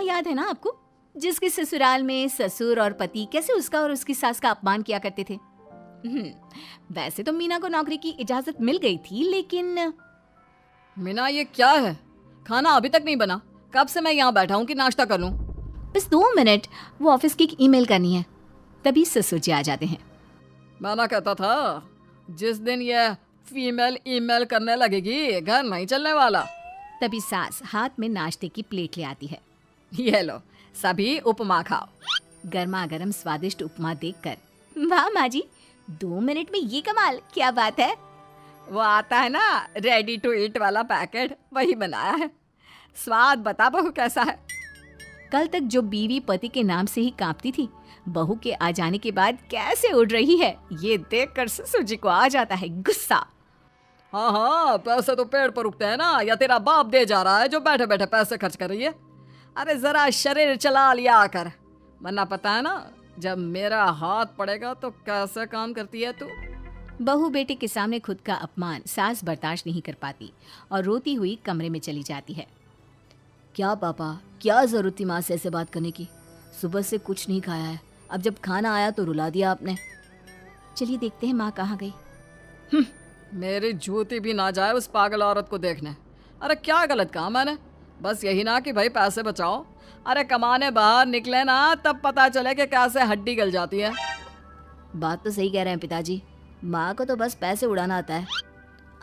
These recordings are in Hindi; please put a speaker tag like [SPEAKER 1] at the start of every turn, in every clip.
[SPEAKER 1] याद है ना आपको, जिसके ससुराल में ससुर और पति कैसे उसका और उसकी सास का अपमान किया करते थे। वैसे तो मीना को नौकरी की इजाजत मिल गई थी, लेकिन
[SPEAKER 2] मीना ये क्या है? खाना अभी तक नहीं बना। कब से मैं यहाँ बैठा हूँ कि नाश्ता कर लूँ।
[SPEAKER 1] बस 2 मिनट, वो ऑफिस की एक ईमेल करनी है। तभी ससुर जी आ जाते हैं।
[SPEAKER 2] मैंने कहता था जिस दिन ये फीमेल ईमेल करने लगेगी घर नहीं चलने वाला।
[SPEAKER 1] तभी सास हाथ में नाश्ते की प्लेट ले आती है।
[SPEAKER 2] ये लो, सभी उपमा खाओ।
[SPEAKER 1] गर्मा गर्म स्वादिष्ट उपमा देखकर, वाह माँ जी, 2 मिनट में ये कमाल, क्या बात है।
[SPEAKER 2] वो आता है ना रेडी टू ईट वाला पैकेट, वही बनाया है। स्वाद बता बहू कैसा है।
[SPEAKER 1] कल तक जो बीवी पति के नाम से ही कांपती थी, बहू के आ जाने के बाद कैसे उड़ रही है, ये देखकर ससुर जी को आ जाता है गुस्सा।
[SPEAKER 2] हाँ हाँ, पैसे तो पेड़ पर उगते हैं ना, या तेरा बाप दे जा रहा है जो बैठे बैठे पैसे खर्च कर रही है। अरे जरा शरीर चला लिया कर, वरना पता है ना जब मेरा हाथ पड़ेगा तो कैसे काम करती है तू।
[SPEAKER 1] बहू बेटे के सामने खुद का अपमान सास बर्दाश्त नहीं कर पाती और रोती हुई कमरे में चली जाती है। क्या पापा, क्या जरूरत थी माँ से ऐसे बात करने की? सुबह से कुछ नहीं खाया है, अब जब खाना आया तो रुला दिया आपने। चलिए देखते हैं माँ कहाँ गई।
[SPEAKER 2] मेरी जूती भी ना जाए उस पागल औरत को देखने। अरे क्या गलत कहा मैंने? बस यही ना कि भाई पैसे बचाओ। अरे कमाने बाहर निकले ना तब पता चले कि कैसे हड्डी गल जाती है।
[SPEAKER 1] बात तो सही कह रहे हैं पिताजी, माँ को तो बस पैसे उड़ाना आता है।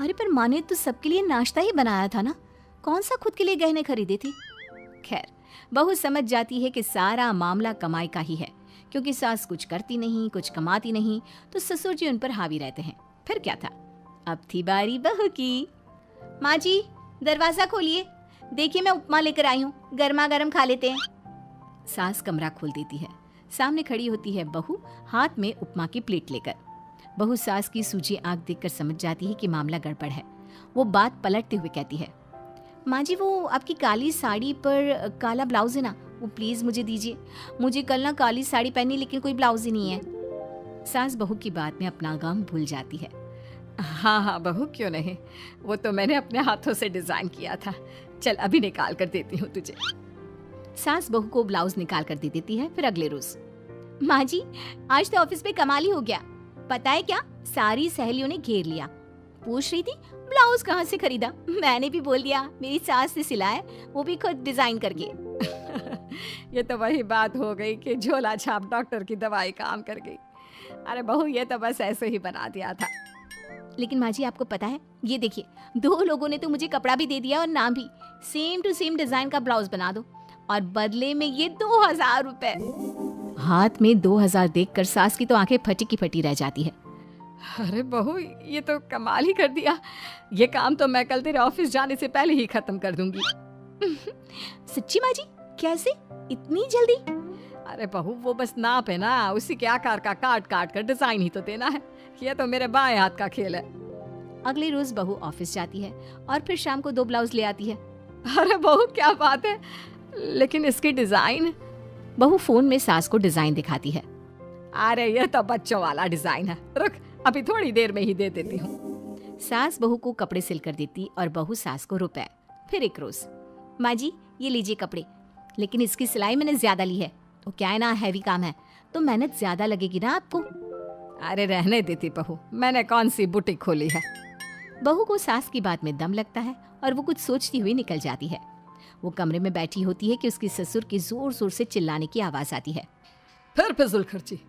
[SPEAKER 1] अरे पर माँ ने तो सबके लिए नाश्ता ही बनाया था ना, कौन सा खुद के लिए गहने खरीदे थे। खैर, बहू समझ जाती है कि सारा मामला कमाई का ही है, क्योंकि सास कुछ करती नहीं, कुछ कमाती नहीं, तो ससुर जी उन पर हावी रहते हैं। फिर क्या था, अब थी बारी बहू की। माँ जी, दरवाजा खोलिए, देखिए मैं उपमा लेकर आई हूँ, गर्मा गर्म खा लेते हैं। सास कमरा खोल देती है। सामने खड़ी होती है बहू, हाथ में उपमा की प्लेट लेकर। बहू सास की सूजी आंख देखकर समझ जाती है कि मामला गड़बड़ है। वो बात पलटते हुए कहती है, माँ जी वो आपकी काली साड़ी पर काला ब्लाउज है ना, वो प्लीज मुझे दीजिए। मुझे कल ना काली साड़ी पहनी, लेकिन कोई ब्लाउज ही नहीं है। सास बहू की बात में अपना गम भूल जाती है।
[SPEAKER 2] हाँ हाँ बहू, क्यों नहीं, वो तो मैंने अपने हाथों से डिजाइन किया था। चल अभी निकाल कर देती हूँ तुझे।
[SPEAKER 1] सास बहू को ब्लाउज निकाल कर दे देती है। फिर अगले रोज, माँ जी आज तो ऑफिस में कमाल ही हो गया, पता है क्या, सारी सहेलियों ने घेर लिया, पूछ रही थी ब्लाउज कहाँ से खरीदा। मैंने भी बोल दिया मेरी सास ने सिलाया, वो भी खुद डिजाइन करके।
[SPEAKER 2] ये तो वही बात हो गई कि झोला छाप डॉक्टर की दवाई काम कर गई। अरे बहू, ये तो बस ऐसे ही बना दिया था।
[SPEAKER 1] लेकिन माँ जी आपको पता है, ये देखिए 2 लोगों ने तो मुझे कपड़ा भी दे दिया और नाम भी, सेम टू सेम डिजाइन का ब्लाउज बना दो, और बदले में ये 2000 रुपए। हाथ में 2000 देखकर सास की तो आंखें फटी की फटी रह जाती है।
[SPEAKER 2] अरे बहू, ये तो कमाल ही कर दिया। ये काम तो मैं कल तेरे ऑफिस जाने से पहले ही खत्म कर दूंगी।
[SPEAKER 1] सच्ची माँ जी, कैसे, इतनी जल्दी?
[SPEAKER 2] अरे बहू, वो बस नाप है ना, उसी के आकार का काट काट कर डिजाइन ही तो देना है। ये तो मेरे बाएं हाथ का खेल है।
[SPEAKER 1] अगले रोज बहू ऑफिस जाती है और फिर शाम को 2 ब्लाउज ले आती है।
[SPEAKER 2] अरे बहू क्या बात है, लेकिन इसकी डिजाइन।
[SPEAKER 1] बहू फोन में सास को डिजाइन दिखाती है।
[SPEAKER 2] अरे ये तो बच्चों वाला डिजाइन है, रुक अभी थोड़ी देर में ही दे देती हूँ।
[SPEAKER 1] सास बहू को कपड़े सिल कर देती और बहू सास को रुपए। फिर एक रोज, माँ जी ये लीजिए कपड़े, लेकिन इसकी सिलाई मैंने ज्यादा ली है, वो क्या है ना हैवी काम है, तो मेहनत ज्यादा लगेगी ना आपको।
[SPEAKER 2] अरे रहने देती बहू, मैंने कौन सी बुटीक खोली है।
[SPEAKER 1] बहू को सास की बात में दम लगता है और वो कुछ सोचती हुई निकल जाती है। वो कमरे में बैठी होती है कि उसकी ससुर की जोर जोर से चिल्लाने की आवाज आती है।
[SPEAKER 2] फिर फिजूल खर्ची।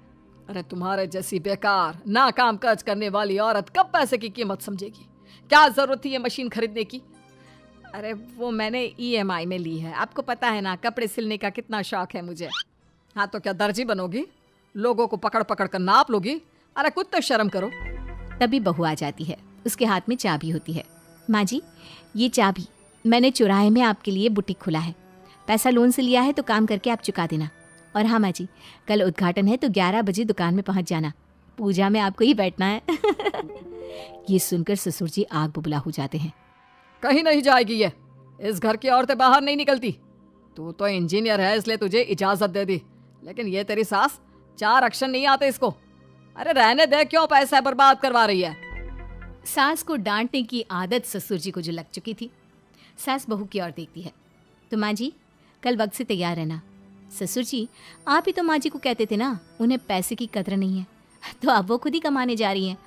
[SPEAKER 2] अरे तुम्हारे जैसी बेकार नाकाम काज करने वाली औरत कब पैसे की कीमत समझेगी। क्या जरूरत थी ये मशीन खरीदने की? अरे वो मैंने EMI में ली है, आपको पता है ना कपड़े सिलने का कितना शौक है मुझे। हाँ तो क्या दर्जी बनोगी, लोगों को पकड़ पकड़ कर नाप लोगी? अरे कुछ तो शर्म करो।
[SPEAKER 1] तभी बहू आ जाती है, उसके हाथ में चाबी होती है। माँ जी ये चाबी मैंने चौराहे में आपके लिए बुटीक खुला है, पैसा लोन से लिया है तो काम करके आप चुका देना। और हाँ माँ जी, कल उद्घाटन है तो 11 बजे दुकान में पहुंच जाना, पूजा में आपको ही बैठना है। ये सुनकर ससुर जी आग बबूला हो जाते हैं।
[SPEAKER 2] कहीं नहीं जाएगी ये, इस घर की औरतें बाहर नहीं निकलती। तू तो इंजीनियर है इसलिए तुझे इजाजत दे दी, लेकिन ये तेरी सास 4 अक्षर नहीं आते इसको। अरे रहने दे, क्यों पैसा बर्बाद करवा रही है।
[SPEAKER 1] सास को डांटने की आदत ससुर जी को जो लग चुकी थी। सास बहू की ओर देखती है, तो माँ जी कल वक्त से तैयार रहना। ससुर जी, आप ही तो माँ जी को कहते थे ना उन्हें पैसे की कदर नहीं है, तो अब वो खुद ही कमाने जा रही हैं।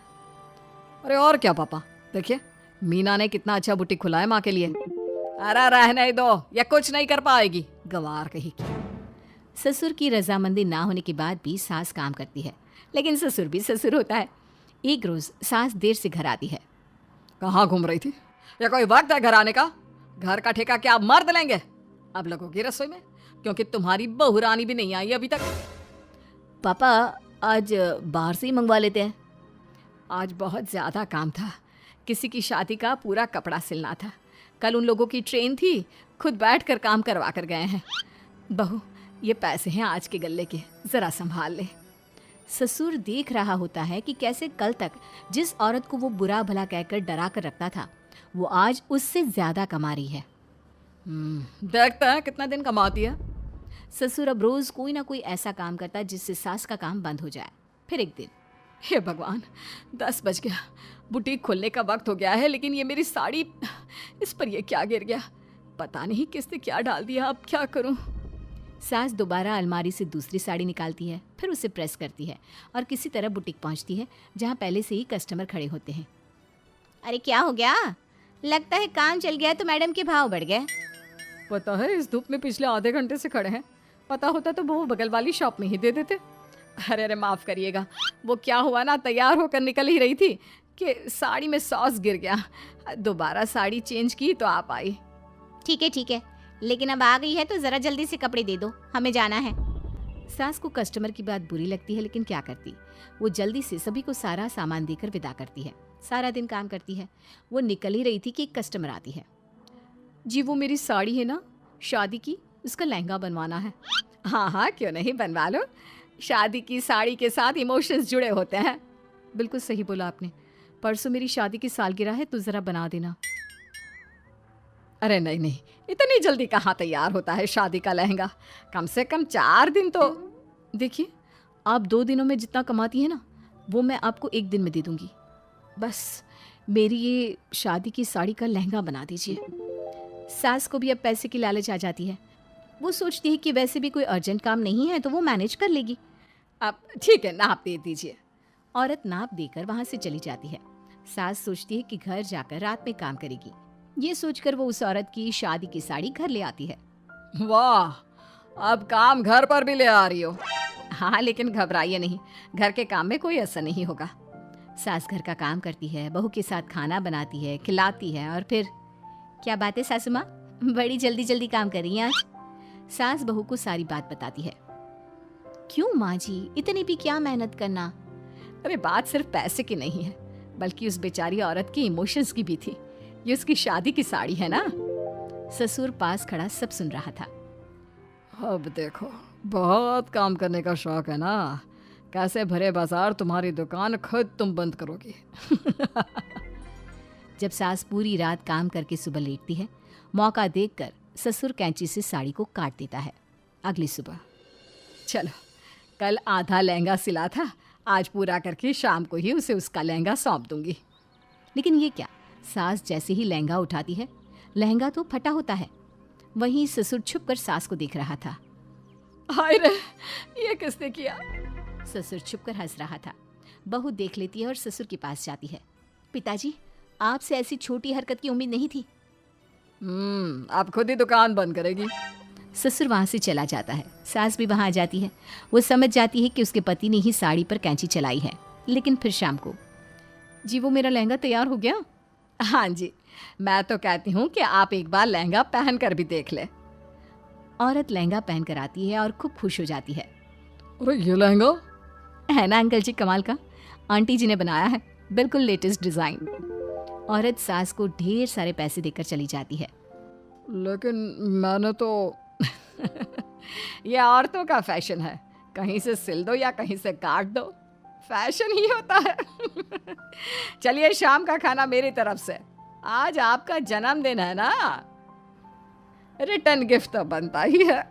[SPEAKER 2] अरे और क्या पापा, देखिए मीना ने कितना अच्छा बुटीक खुला है माँ के लिए। अरे रहने दो, ये कुछ नहीं कर पाएगी, गवार कही की।
[SPEAKER 1] ससुर की रजामंदी ना होने के बाद भी सास काम करती है, लेकिन ससुर भी ससुर होता है। एक रोज सास देर से घर आती है।
[SPEAKER 2] कहाँ घूम रही थी? या कोई वक्त है घर आने का? घर का ठेका क्या मर्द लेंगे अब लोगों की रसोई में? क्योंकि तुम्हारी बहू रानी भी नहीं आई अभी तक।
[SPEAKER 1] पापा, आज बाहर से ही मंगवा लेते हैं।
[SPEAKER 2] आज बहुत ज़्यादा काम था, किसी की शादी का पूरा कपड़ा सिलना था। कल उन लोगों की ट्रेन थी, खुद बैठ कर काम करवा कर गए हैं। बहू, ये पैसे हैं आज के गल्ले के, ज़रा संभाल ले।
[SPEAKER 1] ससुर देख रहा होता है कि कैसे कल तक जिस औरत को वो बुरा भला कहकर डरा कर रखता था, वो आज उससे ज्यादा कमा रही है।
[SPEAKER 2] देखता है कितना दिन कमाती है।
[SPEAKER 1] ससुर अब रोज कोई ना कोई ऐसा काम करता है जिससे सास का काम बंद हो जाए। फिर एक दिन,
[SPEAKER 2] हे भगवान, 10 बज गया, बुटीक खोलने का वक्त हो गया है, लेकिन ये मेरी साड़ी, इस पर ये क्या गिर गया? पता नहीं किसने क्या डाल दिया, अब क्या करूं?
[SPEAKER 1] सास दोबारा अलमारी से दूसरी साड़ी निकालती है, फिर उसे प्रेस करती है और किसी तरह बुटीक पहुंचती है जहां पहले से ही कस्टमर खड़े होते हैं। अरे क्या हो गया? लगता है काम चल गया तो मैडम के भाव बढ़ गए।
[SPEAKER 2] पता है इस धूप में पिछले आधे घंटे से खड़े हैं, पता होता तो वो बगल वाली शॉप में ही दे देते। अरे अरे माफ़ करिएगा, वो क्या हुआ ना, तैयार होकर निकल ही रही थी कि साड़ी में सॉस गिर गया। दोबारा साड़ी चेंज की तो आप आई।
[SPEAKER 1] ठीक है, लेकिन अब आ गई है तो ज़रा जल्दी से कपड़े दे दो, हमें जाना है। सास को कस्टमर की बात बुरी लगती है, लेकिन क्या करती, वो जल्दी से सभी को सारा सामान देकर विदा करती है। सारा दिन काम करती है। वो निकल ही रही थी कि एक कस्टमर आती है।
[SPEAKER 2] जी वो मेरी साड़ी है ना शादी की, उसका लहंगा बनवाना है। हाँ हाँ, क्यों नहीं, बनवा लो। शादी की साड़ी के साथ इमोशंस जुड़े होते हैं। बिल्कुल सही बोला आपने, परसों मेरी शादी की सालगिरह है तो ज़रा बना देना। अरे नहीं नहीं, इतनी जल्दी कहाँ तैयार होता है शादी का लहंगा, कम से कम 4 दिन तो। देखिए, आप 2 दिनों में जितना कमाती है ना, वो मैं आपको 1 दिन में दे दूंगी। बस मेरी ये शादी की साड़ी का लहंगा बना दीजिए।
[SPEAKER 1] सास को भी अब पैसे की लालच आ जाती है। वो सोचती है कि वैसे भी कोई अर्जेंट काम नहीं है तो वो मैनेज कर लेगी।
[SPEAKER 2] अब ठीक है, नाप दे दीजिए।
[SPEAKER 1] औरत नाप देकर वहां से चली जाती है। सास सोचती है कि घर जाकर रात में काम करेगी। ये सोचकर वो उस औरत की शादी की साड़ी घर ले आती है।
[SPEAKER 2] वाह, अब काम घर पर भी ले आ रही हो।
[SPEAKER 1] हाँ, लेकिन घबराइए नहीं, घर के काम में कोई असर नहीं होगा। सास घर का काम करती है, बहू के साथ खाना बनाती है, खिलाती है और फिर। क्या बात है सासू माँ, बड़ी जल्दी जल्दी काम कर रही हैं आज। सास बहू को सारी बात बताती है। क्यों माँ जी, इतनी भी क्या मेहनत करना?
[SPEAKER 2] अरे बात सिर्फ पैसे की नहीं है, बल्कि उस बेचारी औरत की इमोशंस की भी थी। ये उसकी शादी की साड़ी है ना।
[SPEAKER 1] ससुर पास खड़ा सब सुन रहा था।
[SPEAKER 2] अब देखो, बहुत काम करने का शौक है ना, कैसे भरे बाजार तुम्हारी दुकान खुद तुम बंद करोगी।
[SPEAKER 1] जब सास पूरी रात काम करके सुबह लेटती है, मौका देखकर ससुर कैंची से साड़ी को काट देता है। अगली सुबह,
[SPEAKER 2] चलो कल आधा लहंगा सिला था, आज पूरा करके शाम को ही उसे उसका लहंगा सौंप दूंगी।
[SPEAKER 1] लेकिन ये क्या, सास जैसे ही लहंगा उठाती है, लहंगा तो फटा होता है। वहीं ससुर छुपकर सास को देख रहा था।
[SPEAKER 2] हाय रे, ये किसने किया?
[SPEAKER 1] ससुर छुपकर हंस रहा था। बहू देख लेती है और ससुर के पास जाती है। पिताजी, आपसे ऐसी छोटी हरकत की उम्मीद नहीं थी।
[SPEAKER 2] आप खुद ही दुकान बंद करेगी।
[SPEAKER 1] ससुर वहाँ से चला जाता है। सास भी वहाँ आ जाती है। वो समझ जाती है कि उसके पति ने ही साड़ी पर कैंची चलाई है। लेकिन फिर शाम को,
[SPEAKER 2] जी वो मेरा लहंगा तैयार हो गया? हाँ जी, मैं तो कहती हूँ कि आप एक बार लहंगा पहन कर भी देख ले।
[SPEAKER 1] औरत लहंगा पहन कर आती है और खूब खुश हो जाती है।
[SPEAKER 2] अरे ये लहंगा
[SPEAKER 1] है ना अंकल जी, कमाल का, आंटी जी ने बनाया है, बिल्कुल लेटेस्ट डिज़ाइन। औरत सास को ढेर सारे पैसे देकर चली जाती है।
[SPEAKER 2] लेकिन मैंने तो ये औरतों का फैशन है, कहीं से सिल दो या कहीं से काट दो, फैशन ही होता है। चलिए शाम का खाना मेरी तरफ से, आज आपका जन्मदिन है ना, रिटर्न गिफ्ट तो बनता ही है।